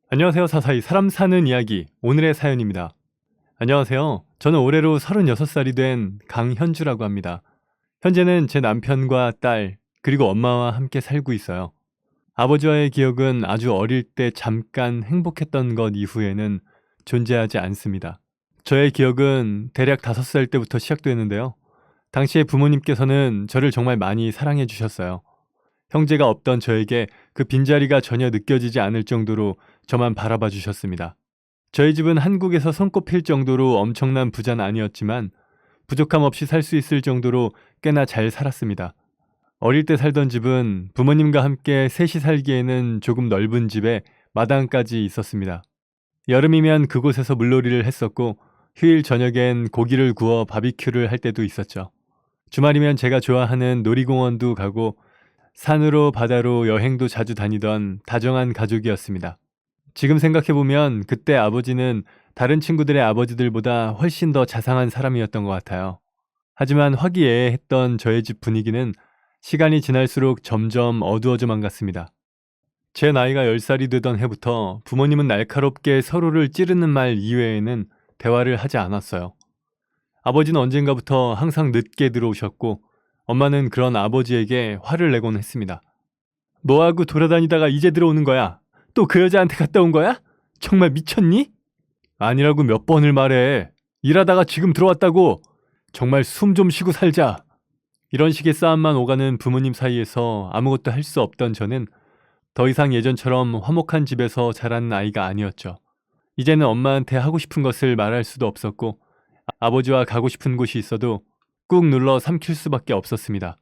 안녕하세요. 사사이 사람 사는 이야기 오늘의 사연입니다. 안녕하세요. 저는 올해로 36살이 된 강현주라고 합니다. 현재는 제 남편과 딸 그리고 엄마와 함께 살고 있어요. 아버지와의 기억은 아주 어릴 때 잠깐 행복했던 것 이후에는 존재하지 않습니다. 저의 기억은 대략 5살 때부터 시작되는데요. 당시에 부모님께서는 저를 정말 많이 사랑해 주셨어요. 형제가 없던 저에게 그 빈자리가 전혀 느껴지지 않을 정도로 저만 바라봐 주셨습니다. 저희 집은 한국에서 손꼽힐 정도로 엄청난 부자는 아니었지만 부족함 없이 살 수 있을 정도로 꽤나 잘 살았습니다. 어릴 때 살던 집은 부모님과 함께 셋이 살기에는 조금 넓은 집에 마당까지 있었습니다. 여름이면 그곳에서 물놀이를 했었고 휴일 저녁엔 고기를 구워 바비큐를 할 때도 있었죠. 주말이면 제가 좋아하는 놀이공원도 가고 산으로 바다로 여행도 자주 다니던 다정한 가족이었습니다. 지금 생각해보면 그때 아버지는 다른 친구들의 아버지들보다 훨씬 더 자상한 사람이었던 것 같아요. 하지만 화기애애했던 저의 집 분위기는 시간이 지날수록 점점 어두워져만 갔습니다. 제 나이가 10살이 되던 해부터 부모님은 날카롭게 서로를 찌르는 말 이외에는 대화를 하지 않았어요. 아버지는 언젠가부터 항상 늦게 들어오셨고 엄마는 그런 아버지에게 화를 내곤 했습니다. 뭐하고 돌아다니다가 이제 들어오는 거야? 또 그 여자한테 갔다 온 거야? 정말 미쳤니? 아니라고 몇 번을 말해. 일하다가 지금 들어왔다고. 정말 숨 좀 쉬고 살자. 이런 식의 싸움만 오가는 부모님 사이에서 아무것도 할 수 없던 저는 더 이상 예전처럼 화목한 집에서 자란 아이가 아니었죠. 이제는 엄마한테 하고 싶은 것을 말할 수도 없었고 아버지와 가고 싶은 곳이 있어도 꾹 눌러 삼킬 수밖에 없었습니다.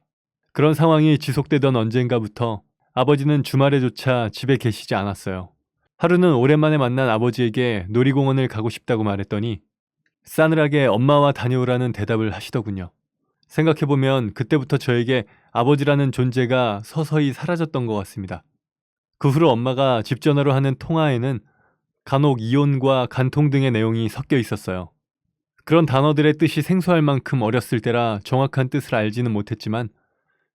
그런 상황이 지속되던 언젠가부터 아버지는 주말에조차 집에 계시지 않았어요. 하루는 오랜만에 만난 아버지에게 놀이공원을 가고 싶다고 말했더니 싸늘하게 엄마와 다녀오라는 대답을 하시더군요. 생각해보면 그때부터 저에게 아버지라는 존재가 서서히 사라졌던 것 같습니다. 그 후로 엄마가 집 전화로 하는 통화에는 간혹 이혼과 간통 등의 내용이 섞여 있었어요. 그런 단어들의 뜻이 생소할 만큼 어렸을 때라 정확한 뜻을 알지는 못했지만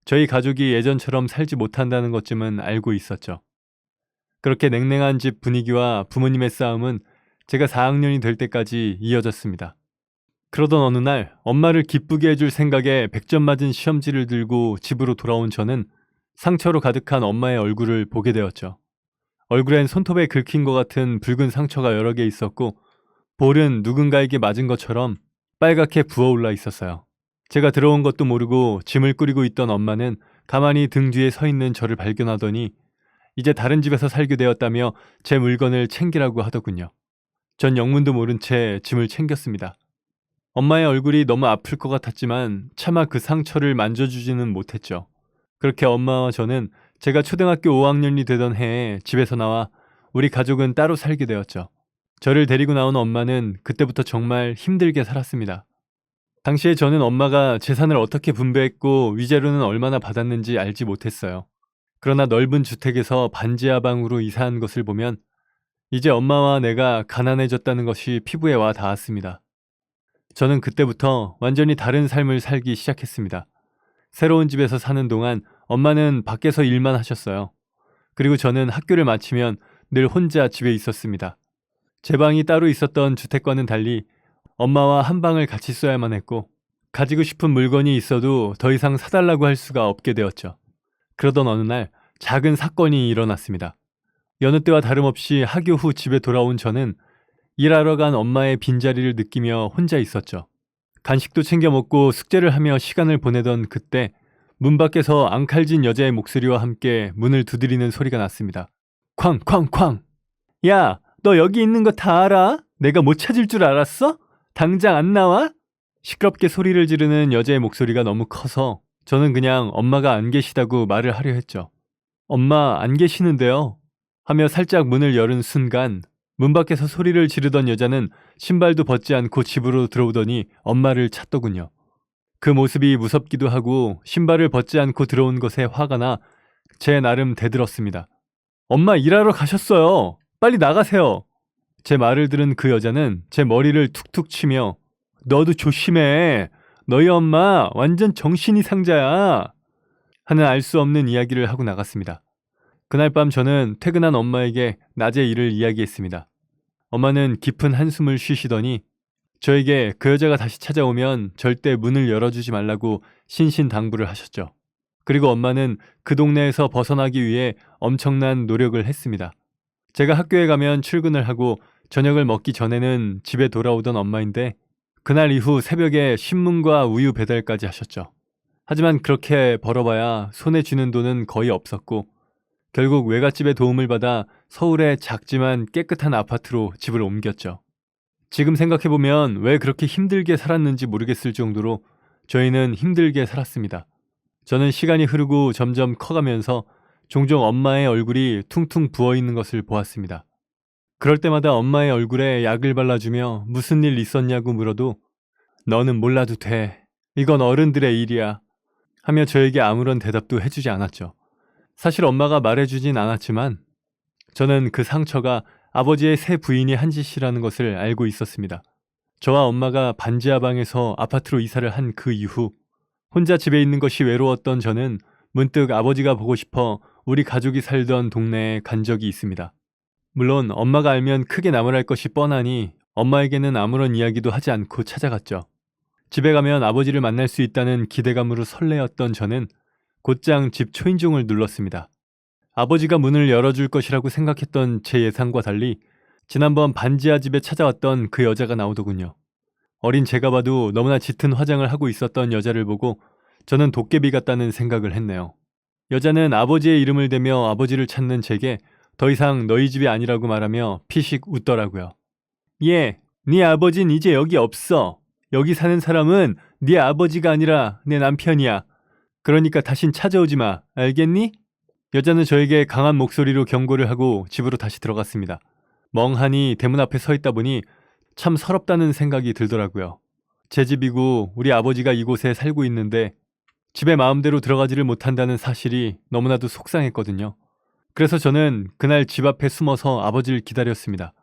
저희 가족이 예전처럼 살지 못한다는 것쯤은 알고 있었죠. 그렇게 냉랭한 집 분위기와 부모님의 싸움은 제가 4학년이 될 때까지 이어졌습니다. 그러던 어느 날 엄마를 기쁘게 해줄 생각에 100점 맞은 시험지를 들고 집으로 돌아온 저는 상처로 가득한 엄마의 얼굴을 보게 되었죠. 얼굴엔 손톱에 긁힌 것 같은 붉은 상처가 여러 개 있었고 볼은 누군가에게 맞은 것처럼 빨갛게 부어올라 있었어요. 제가 들어온 것도 모르고 짐을 꾸리고 있던 엄마는 가만히 등 뒤에 서 있는 저를 발견하더니 이제 다른 집에서 살게 되었다며 제 물건을 챙기라고 하더군요. 전 영문도 모른 채 짐을 챙겼습니다. 엄마의 얼굴이 너무 아플 것 같았지만 차마 그 상처를 만져주지는 못했죠. 그렇게 엄마와 저는 제가 초등학교 5학년이 되던 해에 집에서 나와 우리 가족은 따로 살게 되었죠. 저를 데리고 나온 엄마는 그때부터 정말 힘들게 살았습니다. 당시에 저는 엄마가 재산을 어떻게 분배했고 위자료는 얼마나 받았는지 알지 못했어요. 그러나 넓은 주택에서 반지하 방으로 이사한 것을 보면 이제 엄마와 내가 가난해졌다는 것이 피부에 와 닿았습니다. 저는 그때부터 완전히 다른 삶을 살기 시작했습니다. 새로운 집에서 사는 동안 엄마는 밖에서 일만 하셨어요. 그리고 저는 학교를 마치면 늘 혼자 집에 있었습니다. 제 방이 따로 있었던 주택과는 달리 엄마와 한 방을 같이 써야만 했고 가지고 싶은 물건이 있어도 더 이상 사달라고 할 수가 없게 되었죠. 그러던 어느 날 작은 사건이 일어났습니다. 여느 때와 다름없이 학교 후 집에 돌아온 저는 일하러 간 엄마의 빈자리를 느끼며 혼자 있었죠. 간식도 챙겨 먹고 숙제를 하며 시간을 보내던 그때 문 밖에서 앙칼진 여자의 목소리와 함께 문을 두드리는 소리가 났습니다. 쾅쾅쾅! 야! 너 여기 있는 거 다 알아? 내가 못 찾을 줄 알았어? 당장 안 나와? 시끄럽게 소리를 지르는 여자의 목소리가 너무 커서 저는 그냥 엄마가 안 계시다고 말을 하려 했죠. 엄마 안 계시는데요? 하며 살짝 문을 열은 순간 문 밖에서 소리를 지르던 여자는 신발도 벗지 않고 집으로 들어오더니 엄마를 찾더군요. 그 모습이 무섭기도 하고 신발을 벗지 않고 들어온 것에 화가 나 제 나름 대들었습니다. 엄마 일하러 가셨어요. 빨리 나가세요. 제 말을 들은 그 여자는 제 머리를 툭툭 치며 너도 조심해. 너희 엄마 완전 정신 이상자야. 하는 알 수 없는 이야기를 하고 나갔습니다. 그날 밤 저는 퇴근한 엄마에게 낮의 일을 이야기했습니다. 엄마는 깊은 한숨을 쉬시더니 저에게 그 여자가 다시 찾아오면 절대 문을 열어주지 말라고 신신당부를 하셨죠. 그리고 엄마는 그 동네에서 벗어나기 위해 엄청난 노력을 했습니다. 제가 학교에 가면 출근을 하고 저녁을 먹기 전에는 집에 돌아오던 엄마인데 그날 이후 새벽에 신문과 우유 배달까지 하셨죠. 하지만 그렇게 벌어봐야 손에 쥐는 돈은 거의 없었고 결국 외갓집의 도움을 받아 서울의 작지만 깨끗한 아파트로 집을 옮겼죠. 지금 생각해보면 왜 그렇게 힘들게 살았는지 모르겠을 정도로 저희는 힘들게 살았습니다. 저는 시간이 흐르고 점점 커가면서 종종 엄마의 얼굴이 퉁퉁 부어있는 것을 보았습니다. 그럴 때마다 엄마의 얼굴에 약을 발라주며 무슨 일 있었냐고 물어도 너는 몰라도 돼. 이건 어른들의 일이야. 하며 저에게 아무런 대답도 해주지 않았죠. 사실 엄마가 말해주진 않았지만 저는 그 상처가 아버지의 새 부인이 한 짓이라는 것을 알고 있었습니다. 저와 엄마가 반지하 방에서 아파트로 이사를 한 그 이후 혼자 집에 있는 것이 외로웠던 저는 문득 아버지가 보고 싶어 우리 가족이 살던 동네에 간 적이 있습니다. 물론 엄마가 알면 크게 나무랄 것이 뻔하니 엄마에게는 아무런 이야기도 하지 않고 찾아갔죠. 집에 가면 아버지를 만날 수 있다는 기대감으로 설레었던 저는 곧장 집 초인종을 눌렀습니다. 아버지가 문을 열어줄 것이라고 생각했던 제 예상과 달리 지난번 반지하 집에 찾아왔던 그 여자가 나오더군요. 어린 제가 봐도 너무나 짙은 화장을 하고 있었던 여자를 보고 저는 도깨비 같다는 생각을 했네요. 여자는 아버지의 이름을 대며 아버지를 찾는 제게 더 이상 너희 집이 아니라고 말하며 피식 웃더라고요. 예, 네 아버진 이제 여기 없어. 여기 사는 사람은 네 아버지가 아니라 내 남편이야. 그러니까 다신 찾아오지 마. 알겠니? 여자는 저에게 강한 목소리로 경고를 하고 집으로 다시 들어갔습니다. 멍하니 대문 앞에 서 있다 보니 참 서럽다는 생각이 들더라고요. 제 집이고 우리 아버지가 이곳에 살고 있는데 집에 마음대로 들어가지를 못한다는 사실이 너무나도 속상했거든요. 그래서 저는 그날 집 앞에 숨어서 아버지를 기다렸습니다.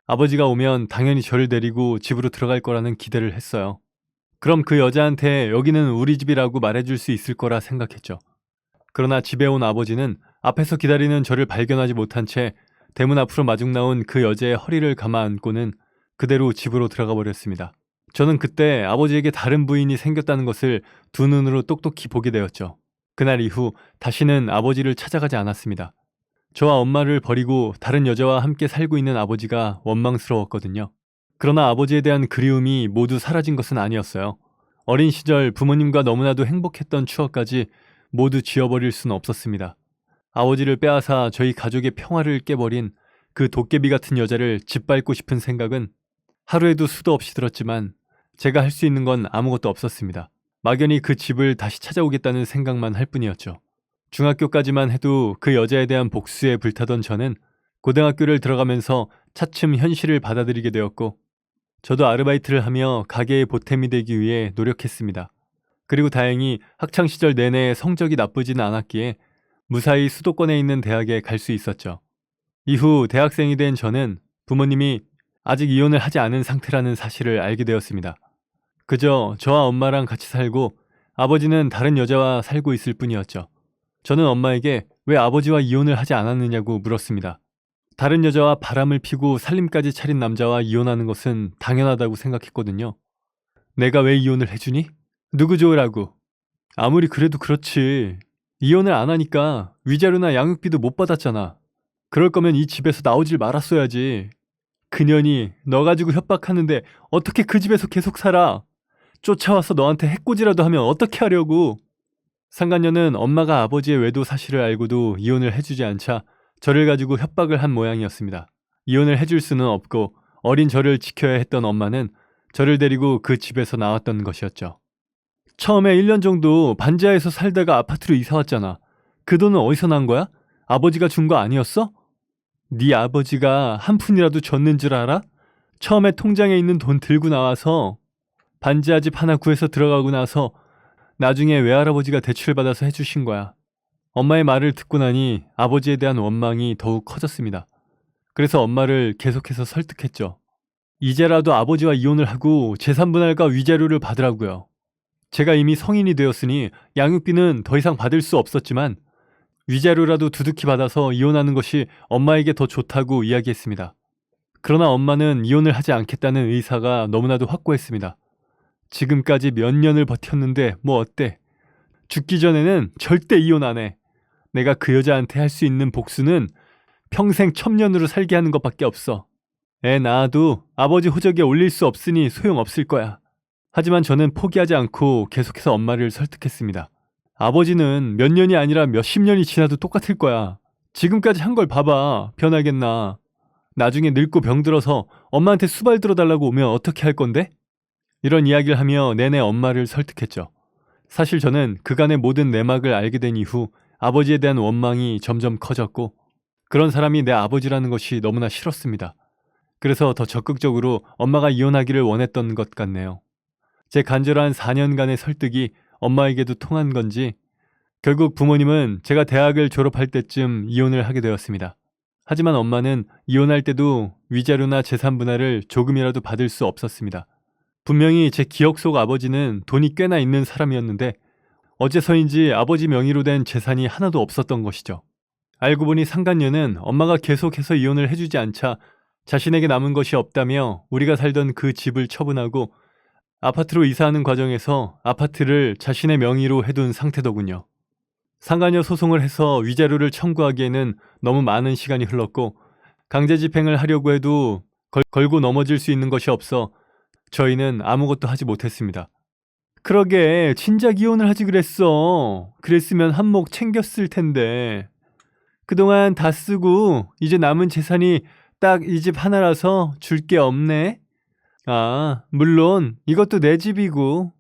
아버지가 오면 당연히 저를 데리고 집으로 들어갈 거라는 기대를 했어요. 그럼 그 여자한테 여기는 우리 집이라고 말해줄 수 있을 거라 생각했죠. 그러나 집에 온 아버지는 앞에서 기다리는 저를 발견하지 못한 채 대문 앞으로 마중 나온 그 여자의 허리를 감아 안고는 그대로 집으로 들어가 버렸습니다. 저는 그때 아버지에게 다른 부인이 생겼다는 것을 두 눈으로 똑똑히 보게 되었죠. 그날 이후 다시는 아버지를 찾아가지 않았습니다. 저와 엄마를 버리고 다른 여자와 함께 살고 있는 아버지가 원망스러웠거든요. 그러나 아버지에 대한 그리움이 모두 사라진 것은 아니었어요. 어린 시절 부모님과 너무나도 행복했던 추억까지 모두 지워버릴 수는 없었습니다. 아버지를 빼앗아 저희 가족의 평화를 깨버린 그 도깨비 같은 여자를 짓밟고 싶은 생각은 하루에도 수도 없이 들었지만 제가 할 수 있는 건 아무것도 없었습니다. 막연히 그 집을 다시 찾아오겠다는 생각만 할 뿐이었죠. 중학교까지만 해도 그 여자에 대한 복수에 불타던 저는 고등학교를 들어가면서 차츰 현실을 받아들이게 되었고 저도 아르바이트를 하며 가게의 보탬이 되기 위해 노력했습니다. 그리고 다행히 학창시절 내내 성적이 나쁘지는 않았기에 무사히 수도권에 있는 대학에 갈 수 있었죠. 이후 대학생이 된 저는 부모님이 아직 이혼을 하지 않은 상태라는 사실을 알게 되었습니다. 그저 저와 엄마랑 같이 살고 아버지는 다른 여자와 살고 있을 뿐이었죠. 저는 엄마에게 왜 아버지와 이혼을 하지 않았느냐고 물었습니다. 다른 여자와 바람을 피고 살림까지 차린 남자와 이혼하는 것은 당연하다고 생각했거든요. 내가 왜 이혼을 해주니? 누구 좋으라고? 아무리 그래도 그렇지. 이혼을 안 하니까 위자료나 양육비도 못 받았잖아. 그럴 거면 이 집에서 나오질 말았어야지. 그년이 너 가지고 협박하는데 어떻게 그 집에서 계속 살아? 쫓아와서 너한테 해코지라도 하면 어떻게 하려고? 상간녀는 엄마가 아버지의 외도 사실을 알고도 이혼을 해주지 않자 저를 가지고 협박을 한 모양이었습니다. 이혼을 해줄 수는 없고 어린 저를 지켜야 했던 엄마는 저를 데리고 그 집에서 나왔던 것이었죠. 처음에 1년 정도 반지하에서 살다가 아파트로 이사 왔잖아. 그 돈은 어디서 난 거야? 아버지가 준 거 아니었어? 네 아버지가 한 푼이라도 줬는 줄 알아? 처음에 통장에 있는 돈 들고 나와서 반지하 집 하나 구해서 들어가고 나서 나중에 외할아버지가 대출을 받아서 해주신 거야. 엄마의 말을 듣고 나니 아버지에 대한 원망이 더욱 커졌습니다. 그래서 엄마를 계속해서 설득했죠. 이제라도 아버지와 이혼을 하고 재산분할과 위자료를 받으라고요. 제가 이미 성인이 되었으니 양육비는 더 이상 받을 수 없었지만 위자료라도 두둑히 받아서 이혼하는 것이 엄마에게 더 좋다고 이야기했습니다. 그러나 엄마는 이혼을 하지 않겠다는 의사가 너무나도 확고했습니다. 지금까지 몇 년을 버텼는데 뭐 어때? 죽기 전에는 절대 이혼 안 해. 내가 그 여자한테 할 수 있는 복수는 평생 천년으로 살게 하는 것밖에 없어. 애 낳아도 아버지 호적에 올릴 수 없으니 소용없을 거야. 하지만 저는 포기하지 않고 계속해서 엄마를 설득했습니다. 아버지는 몇 년이 아니라 몇십 년이 지나도 똑같을 거야. 지금까지 한 걸 봐봐. 변하겠나. 나중에 늙고 병들어서 엄마한테 수발 들어달라고 오면 어떻게 할 건데? 이런 이야기를 하며 내내 엄마를 설득했죠. 사실 저는 그간의 모든 내막을 알게 된 이후 아버지에 대한 원망이 점점 커졌고 그런 사람이 내 아버지라는 것이 너무나 싫었습니다. 그래서 더 적극적으로 엄마가 이혼하기를 원했던 것 같네요. 제 간절한 4년간의 설득이 엄마에게도 통한 건지 결국 부모님은 제가 대학을 졸업할 때쯤 이혼을 하게 되었습니다. 하지만 엄마는 이혼할 때도 위자료나 재산 분할을 조금이라도 받을 수 없었습니다. 분명히 제 기억 속 아버지는 돈이 꽤나 있는 사람이었는데 어째서인지 아버지 명의로 된 재산이 하나도 없었던 것이죠. 알고 보니 상간녀는 엄마가 계속해서 이혼을 해주지 않자 자신에게 남은 것이 없다며 우리가 살던 그 집을 처분하고 아파트로 이사하는 과정에서 아파트를 자신의 명의로 해둔 상태더군요. 상간녀 소송을 해서 위자료를 청구하기에는 너무 많은 시간이 흘렀고 강제 집행을 하려고 해도 걸고 넘어질 수 있는 것이 없어 저희는 아무것도 하지 못했습니다. 그러게 진작 이혼을 하지 그랬어. 그랬으면 한몫 챙겼을 텐데. 그동안 다 쓰고 이제 남은 재산이 딱 이 집 하나라서 줄 게 없네. 아, 물론 이것도 내 집이고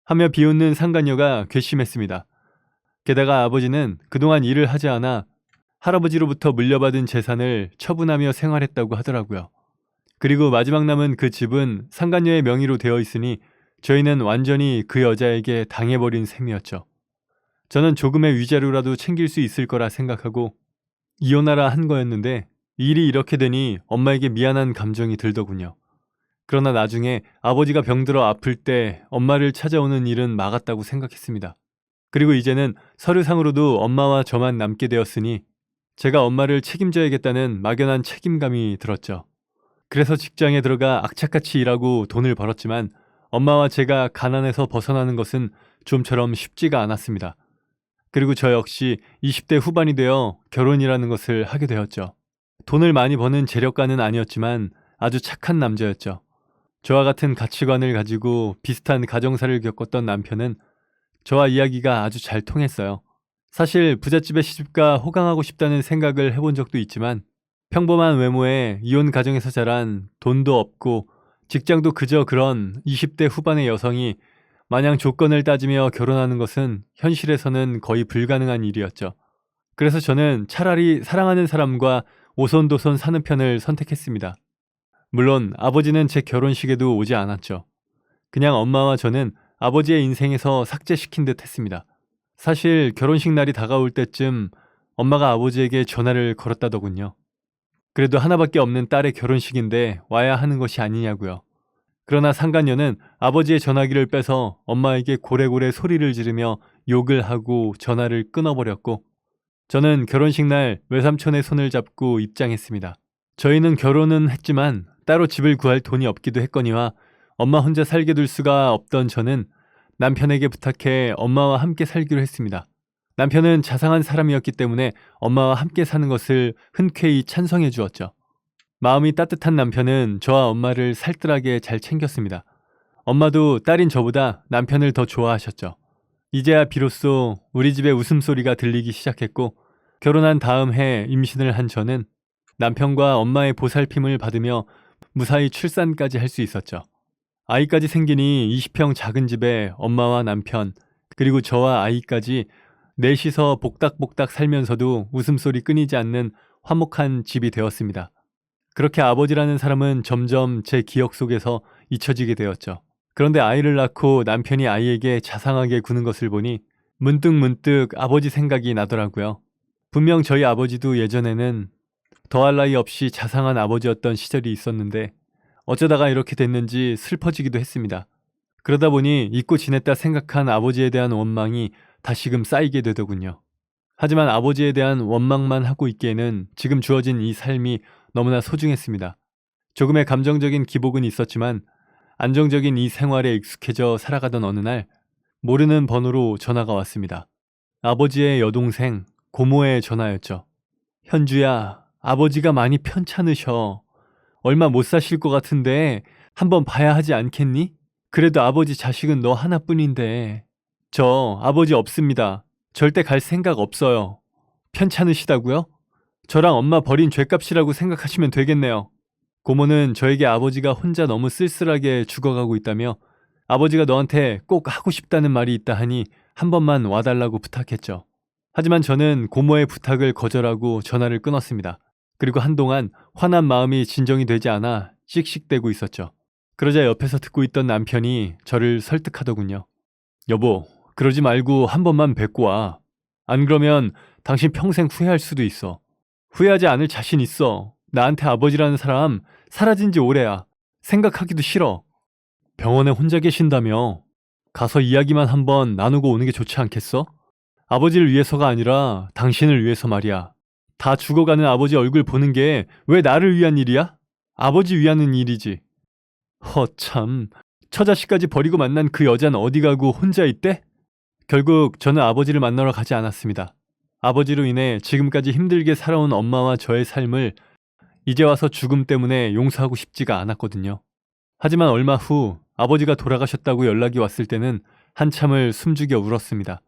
하며 비웃는 상간녀가 괘씸했습니다. 게다가 아버지는 그동안 일을 하지 않아 할아버지로부터 물려받은 재산을 처분하며 생활했다고 하더라고요. 그리고 마지막 남은 그 집은 상간녀의 명의로 되어 있으니 저희는 완전히 그 여자에게 당해버린 셈이었죠. 저는 조금의 위자료라도 챙길 수 있을 거라 생각하고 이혼하라 한 거였는데 일이 이렇게 되니 엄마에게 미안한 감정이 들더군요. 그러나 나중에 아버지가 병들어 아플 때 엄마를 찾아오는 일은 막았다고 생각했습니다. 그리고 이제는 서류상으로도 엄마와 저만 남게 되었으니 제가 엄마를 책임져야겠다는 막연한 책임감이 들었죠. 그래서 직장에 들어가 악착같이 일하고 돈을 벌었지만 엄마와 제가 가난에서 벗어나는 것은 좀처럼 쉽지가 않았습니다. 그리고 저 역시 20대 후반이 되어 결혼이라는 것을 하게 되었죠. 돈을 많이 버는 재력가는 아니었지만 아주 착한 남자였죠. 저와 같은 가치관을 가지고 비슷한 가정사를 겪었던 남편은 저와 이야기가 아주 잘 통했어요. 사실 부잣집의 시집가 호강하고 싶다는 생각을 해본 적도 있지만 평범한 외모에 이혼 가정에서 자란 돈도 없고 직장도 그저 그런 20대 후반의 여성이 마냥 조건을 따지며 결혼하는 것은 현실에서는 거의 불가능한 일이었죠. 그래서 저는 차라리 사랑하는 사람과 오손도손 사는 편을 선택했습니다. 물론 아버지는 제 결혼식에도 오지 않았죠. 그냥 엄마와 저는 아버지의 인생에서 삭제시킨 듯 했습니다. 사실 결혼식 날이 다가올 때쯤 엄마가 아버지에게 전화를 걸었다더군요. 그래도 하나밖에 없는 딸의 결혼식인데 와야 하는 것이 아니냐고요. 그러나 상간녀는 아버지의 전화기를 빼서 엄마에게 고래고래 소리를 지르며 욕을 하고 전화를 끊어버렸고 저는 결혼식 날 외삼촌의 손을 잡고 입장했습니다. 저희는 결혼은 했지만 따로 집을 구할 돈이 없기도 했거니와 엄마 혼자 살게 둘 수가 없던 저는 남편에게 부탁해 엄마와 함께 살기로 했습니다. 남편은 자상한 사람이었기 때문에 엄마와 함께 사는 것을 흔쾌히 찬성해 주었죠. 마음이 따뜻한 남편은 저와 엄마를 살뜰하게 잘 챙겼습니다. 엄마도 딸인 저보다 남편을 더 좋아하셨죠. 이제야 비로소 우리 집에 웃음소리가 들리기 시작했고 결혼한 다음 해 임신을 한 저는 남편과 엄마의 보살핌을 받으며 무사히 출산까지 할 수 있었죠. 아이까지 생기니 20평 작은 집에 엄마와 남편 그리고 저와 아이까지 넷이서 복닥복닥 살면서도 웃음소리 끊이지 않는 화목한 집이 되었습니다. 그렇게 아버지라는 사람은 점점 제 기억 속에서 잊혀지게 되었죠. 그런데 아이를 낳고 남편이 아이에게 자상하게 구는 것을 보니 문득문득 아버지 생각이 나더라고요. 분명 저희 아버지도 예전에는 더할 나위 없이 자상한 아버지였던 시절이 있었는데 어쩌다가 이렇게 됐는지 슬퍼지기도 했습니다. 그러다 보니 잊고 지냈다 생각한 아버지에 대한 원망이 다시금 쌓이게 되더군요. 하지만 아버지에 대한 원망만 하고 있기에는 지금 주어진 이 삶이 너무나 소중했습니다. 조금의 감정적인 기복은 있었지만 안정적인 이 생활에 익숙해져 살아가던 어느 날 모르는 번호로 전화가 왔습니다. 아버지의 여동생 고모의 전화였죠. 현주야, 아버지가 많이 편찮으셔. 얼마 못 사실 것 같은데 한번 봐야 하지 않겠니? 그래도 아버지 자식은 너 하나뿐인데. 저 아버지 없습니다. 절대 갈 생각 없어요. 편찮으시다고요? 저랑 엄마 버린 죗값이라고 생각하시면 되겠네요. 고모는 저에게 아버지가 혼자 너무 쓸쓸하게 죽어가고 있다며 아버지가 너한테 꼭 하고 싶다는 말이 있다 하니 한 번만 와달라고 부탁했죠. 하지만 저는 고모의 부탁을 거절하고 전화를 끊었습니다. 그리고 한동안 화난 마음이 진정이 되지 않아 씩씩대고 있었죠. 그러자 옆에서 듣고 있던 남편이 저를 설득하더군요. 여보, 그러지 말고 한 번만 뵙고 와. 안 그러면 당신 평생 후회할 수도 있어. 후회하지 않을 자신 있어. 나한테 아버지라는 사람 사라진 지 오래야. 생각하기도 싫어. 병원에 혼자 계신다며. 가서 이야기만 한번 나누고 오는 게 좋지 않겠어? 아버지를 위해서가 아니라 당신을 위해서 말이야. 다 죽어가는 아버지 얼굴 보는 게 왜 나를 위한 일이야? 아버지 위하는 일이지. 허참, 처자식까지 버리고 만난 그 여자는 어디 가고 혼자 있대? 결국 저는 아버지를 만나러 가지 않았습니다. 아버지로 인해 지금까지 힘들게 살아온 엄마와 저의 삶을 이제 와서 죽음 때문에 용서하고 싶지가 않았거든요. 하지만 얼마 후 아버지가 돌아가셨다고 연락이 왔을 때는 한참을 숨죽여 울었습니다.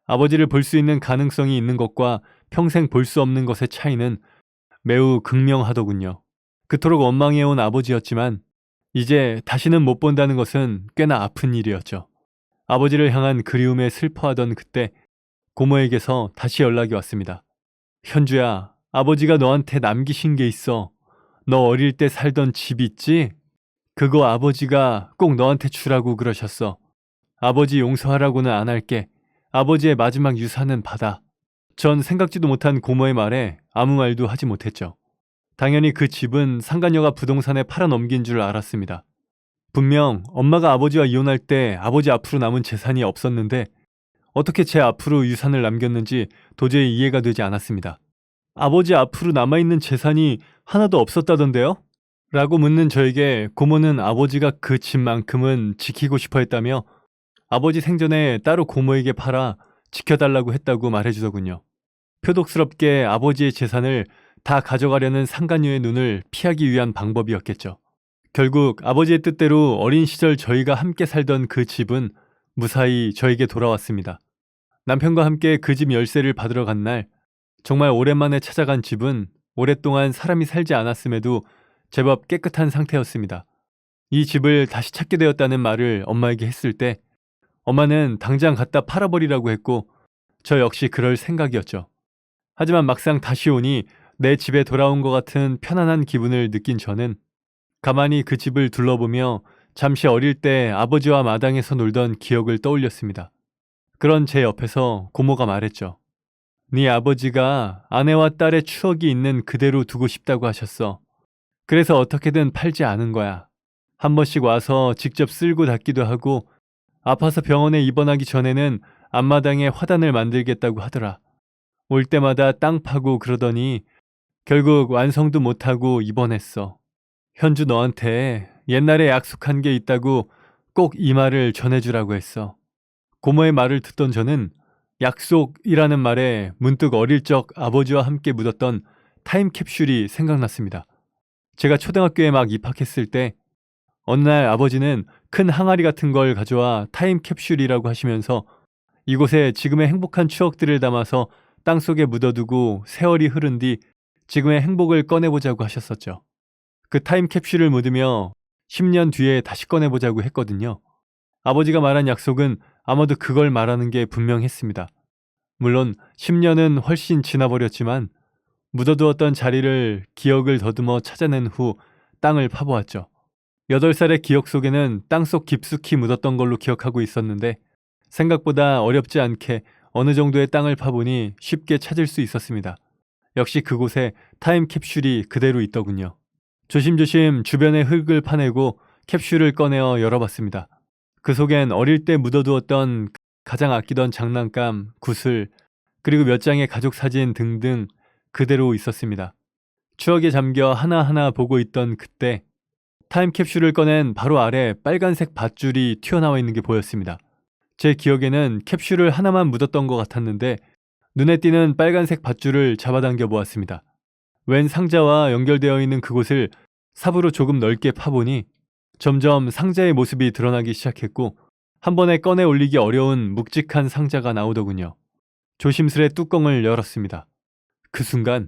아버지를 볼 수 있는 가능성이 있는 것과 평생 볼 수 없는 것의 차이는 매우 극명하더군요. 그토록 원망해온 아버지였지만 이제 다시는 못 본다는 것은 꽤나 아픈 일이었죠. 아버지를 향한 그리움에 슬퍼하던 그때 고모에게서 다시 연락이 왔습니다. 현주야, 아버지가 너한테 남기신 게 있어. 너 어릴 때 살던 집 있지? 그거 아버지가 꼭 너한테 주라고 그러셨어. 아버지 용서하라고는 안 할게. 아버지의 마지막 유산은 받아. 전 생각지도 못한 고모의 말에 아무 말도 하지 못했죠. 당연히 그 집은 상간녀가 부동산에 팔아넘긴 줄 알았습니다. 분명 엄마가 아버지와 이혼할 때 아버지 앞으로 남은 재산이 없었는데 어떻게 제 앞으로 유산을 남겼는지 도저히 이해가 되지 않았습니다. 아버지 앞으로 남아있는 재산이 하나도 없었다던데요? 라고 묻는 저에게 고모는 아버지가 그 집만큼은 지키고 싶어 했다며 아버지 생전에 따로 고모에게 팔아 지켜달라고 했다고 말해주더군요. 표독스럽게 아버지의 재산을 다 가져가려는 상간녀의 눈을 피하기 위한 방법이었겠죠. 결국 아버지의 뜻대로 어린 시절 저희가 함께 살던 그 집은 무사히 저에게 돌아왔습니다. 남편과 함께 그 집 열쇠를 받으러 간 날, 정말 오랜만에 찾아간 집은 오랫동안 사람이 살지 않았음에도 제법 깨끗한 상태였습니다. 이 집을 다시 찾게 되었다는 말을 엄마에게 했을 때 엄마는 당장 갖다 팔아버리라고 했고 저 역시 그럴 생각이었죠. 하지만 막상 다시 오니 내 집에 돌아온 것 같은 편안한 기분을 느낀 저는 가만히 그 집을 둘러보며 잠시 어릴 때 아버지와 마당에서 놀던 기억을 떠올렸습니다. 그런 제 옆에서 고모가 말했죠. 네 아버지가 아내와 딸의 추억이 있는 그대로 두고 싶다고 하셨어. 그래서 어떻게든 팔지 않은 거야. 한 번씩 와서 직접 쓸고 닦기도 하고 아파서 병원에 입원하기 전에는 앞마당에 화단을 만들겠다고 하더라. 올 때마다 땅 파고 그러더니 결국 완성도 못하고 입원했어. 현주 너한테 옛날에 약속한 게 있다고 꼭 이 말을 전해주라고 했어. 고모의 말을 듣던 저는 약속이라는 말에 문득 어릴 적 아버지와 함께 묻었던 타임캡슐이 생각났습니다. 제가 초등학교에 막 입학했을 때 어느 날 아버지는 큰 항아리 같은 걸 가져와 타임캡슐이라고 하시면서 이곳에 지금의 행복한 추억들을 담아서 땅속에 묻어두고 세월이 흐른 뒤 지금의 행복을 꺼내보자고 하셨었죠. 그 타임캡슐을 묻으며 10년 뒤에 다시 꺼내보자고 했거든요. 아버지가 말한 약속은 아마도 그걸 말하는 게 분명했습니다. 물론 10년은 훨씬 지나버렸지만 묻어두었던 자리를 기억을 더듬어 찾아낸 후 땅을 파보았죠. 8살의 기억 속에는 땅속 깊숙이 묻었던 걸로 기억하고 있었는데 생각보다 어렵지 않게 어느 정도의 땅을 파보니 쉽게 찾을 수 있었습니다. 역시 그곳에 타임캡슐이 그대로 있더군요. 조심조심 주변의 흙을 파내고 캡슐을 꺼내어 열어봤습니다. 그 속엔 어릴 때 묻어두었던 가장 아끼던 장난감, 구슬, 그리고 몇 장의 가족 사진 등등 그대로 있었습니다. 추억에 잠겨 하나하나 보고 있던 그때 타임캡슐을 꺼낸 바로 아래 빨간색 밧줄이 튀어나와 있는 게 보였습니다. 제 기억에는 캡슐을 하나만 묻었던 것 같았는데 눈에 띄는 빨간색 밧줄을 잡아당겨 보았습니다. 웬 상자와 연결되어 있는 그곳을 삽으로 조금 넓게 파보니 점점 상자의 모습이 드러나기 시작했고 한 번에 꺼내 올리기 어려운 묵직한 상자가 나오더군요. 조심스레 뚜껑을 열었습니다. 그 순간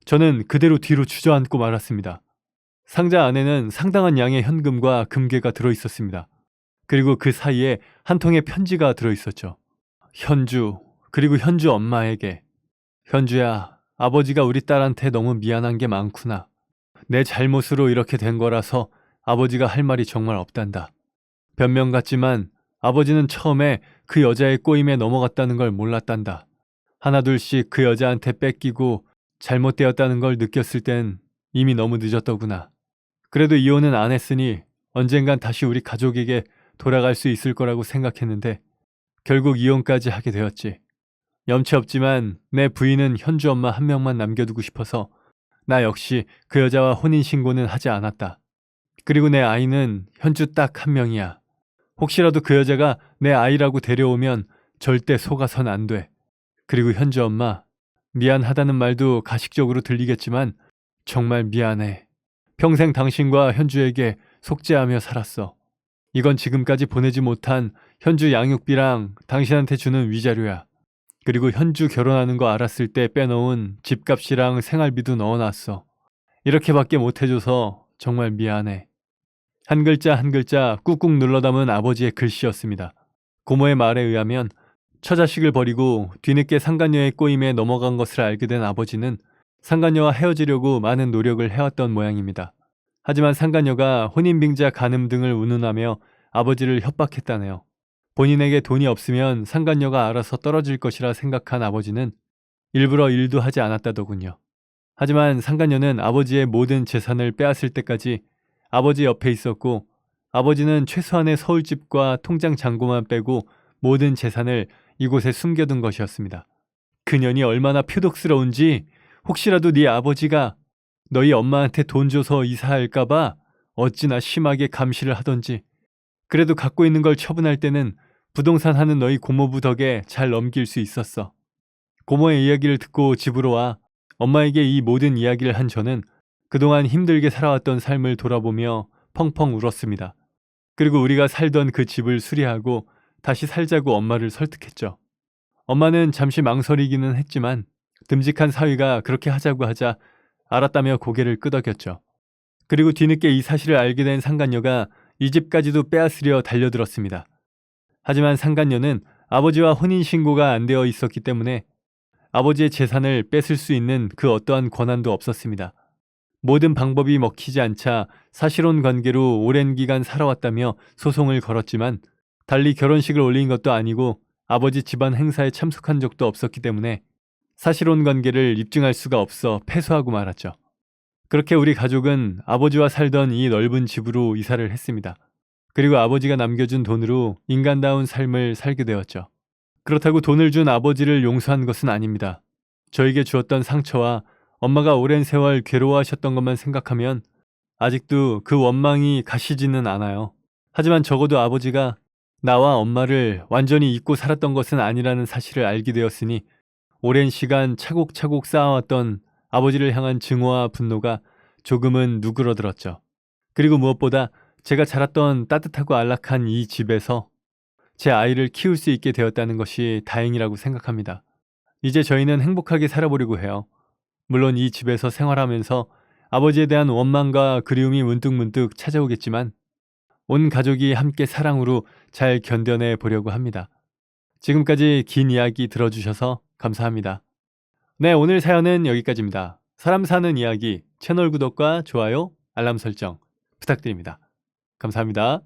저는 그대로 뒤로 주저앉고 말았습니다. 상자 안에는 상당한 양의 현금과 금괴가 들어있었습니다. 그리고 그 사이에 한 통의 편지가 들어있었죠. 현주, 그리고 현주 엄마에게. 현주야, 아버지가 우리 딸한테 너무 미안한 게 많구나. 내 잘못으로 이렇게 된 거라서 아버지가 할 말이 정말 없단다. 변명 같지만 아버지는 처음에 그 여자의 꼬임에 넘어갔다는 걸 몰랐단다. 하나둘씩 그 여자한테 뺏기고 잘못되었다는 걸 느꼈을 땐 이미 너무 늦었더구나. 그래도 이혼은 안 했으니 언젠간 다시 우리 가족에게 돌아갈 수 있을 거라고 생각했는데 결국 이혼까지 하게 되었지. 염치 없지만 내 부인은 현주 엄마 한 명만 남겨두고 싶어서 나 역시 그 여자와 혼인신고는 하지 않았다. 그리고 내 아이는 현주 딱 한 명이야. 혹시라도 그 여자가 내 아이라고 데려오면 절대 속아선 안 돼. 그리고 현주 엄마, 미안하다는 말도 가식적으로 들리겠지만 정말 미안해. 평생 당신과 현주에게 속죄하며 살았어. 이건 지금까지 보내지 못한 현주 양육비랑 당신한테 주는 위자료야. 그리고 현주 결혼하는 거 알았을 때 빼놓은 집값이랑 생활비도 넣어놨어. 이렇게밖에 못해줘서 정말 미안해. 한 글자 한 글자 꾹꾹 눌러 담은 아버지의 글씨였습니다. 고모의 말에 의하면 처자식을 버리고 뒤늦게 상간녀의 꼬임에 넘어간 것을 알게 된 아버지는 상간녀와 헤어지려고 많은 노력을 해왔던 모양입니다. 하지만 상간녀가 혼인빙자 간음 등을 운운하며 아버지를 협박했다네요. 본인에게 돈이 없으면 상간녀가 알아서 떨어질 것이라 생각한 아버지는 일부러 일도 하지 않았다더군요. 하지만 상간녀는 아버지의 모든 재산을 빼앗을 때까지 아버지 옆에 있었고 아버지는 최소한의 서울집과 통장 잔고만 빼고 모든 재산을 이곳에 숨겨둔 것이었습니다. 그년이 얼마나 표독스러운지 혹시라도 네 아버지가 너희 엄마한테 돈 줘서 이사할까봐 어찌나 심하게 감시를 하던지. 그래도 갖고 있는 걸 처분할 때는 부동산 하는 너희 고모부 덕에 잘 넘길 수 있었어. 고모의 이야기를 듣고 집으로 와 엄마에게 이 모든 이야기를 한 저는 그동안 힘들게 살아왔던 삶을 돌아보며 펑펑 울었습니다. 그리고 우리가 살던 그 집을 수리하고 다시 살자고 엄마를 설득했죠. 엄마는 잠시 망설이기는 했지만 듬직한 사위가 그렇게 하자고 하자 알았다며 고개를 끄덕였죠. 그리고 뒤늦게 이 사실을 알게 된 상간녀가 이 집까지도 빼앗으려 달려들었습니다. 하지만 상간녀는 아버지와 혼인신고가 안 되어 있었기 때문에 아버지의 재산을 뺏을 수 있는 그 어떠한 권한도 없었습니다. 모든 방법이 먹히지 않자 사실혼 관계로 오랜 기간 살아왔다며 소송을 걸었지만 달리 결혼식을 올린 것도 아니고 아버지 집안 행사에 참석한 적도 없었기 때문에 사실혼 관계를 입증할 수가 없어 패소하고 말았죠. 그렇게 우리 가족은 아버지와 살던 이 넓은 집으로 이사를 했습니다. 그리고 아버지가 남겨준 돈으로 인간다운 삶을 살게 되었죠. 그렇다고 돈을 준 아버지를 용서한 것은 아닙니다. 저에게 주었던 상처와 엄마가 오랜 세월 괴로워하셨던 것만 생각하면 아직도 그 원망이 가시지는 않아요. 하지만 적어도 아버지가 나와 엄마를 완전히 잊고 살았던 것은 아니라는 사실을 알게 되었으니 오랜 시간 차곡차곡 쌓아왔던 아버지를 향한 증오와 분노가 조금은 누그러들었죠. 그리고 무엇보다 제가 자랐던 따뜻하고 안락한 이 집에서 제 아이를 키울 수 있게 되었다는 것이 다행이라고 생각합니다. 이제 저희는 행복하게 살아보려고 해요. 물론 이 집에서 생활하면서 아버지에 대한 원망과 그리움이 문득문득 찾아오겠지만 온 가족이 함께 사랑으로 잘 견뎌내 보려고 합니다. 지금까지 긴 이야기 들어주셔서 감사합니다. 네, 오늘 사연은 여기까지입니다. 사람 사는 이야기 채널 구독과 좋아요, 알람 설정 부탁드립니다. 감사합니다.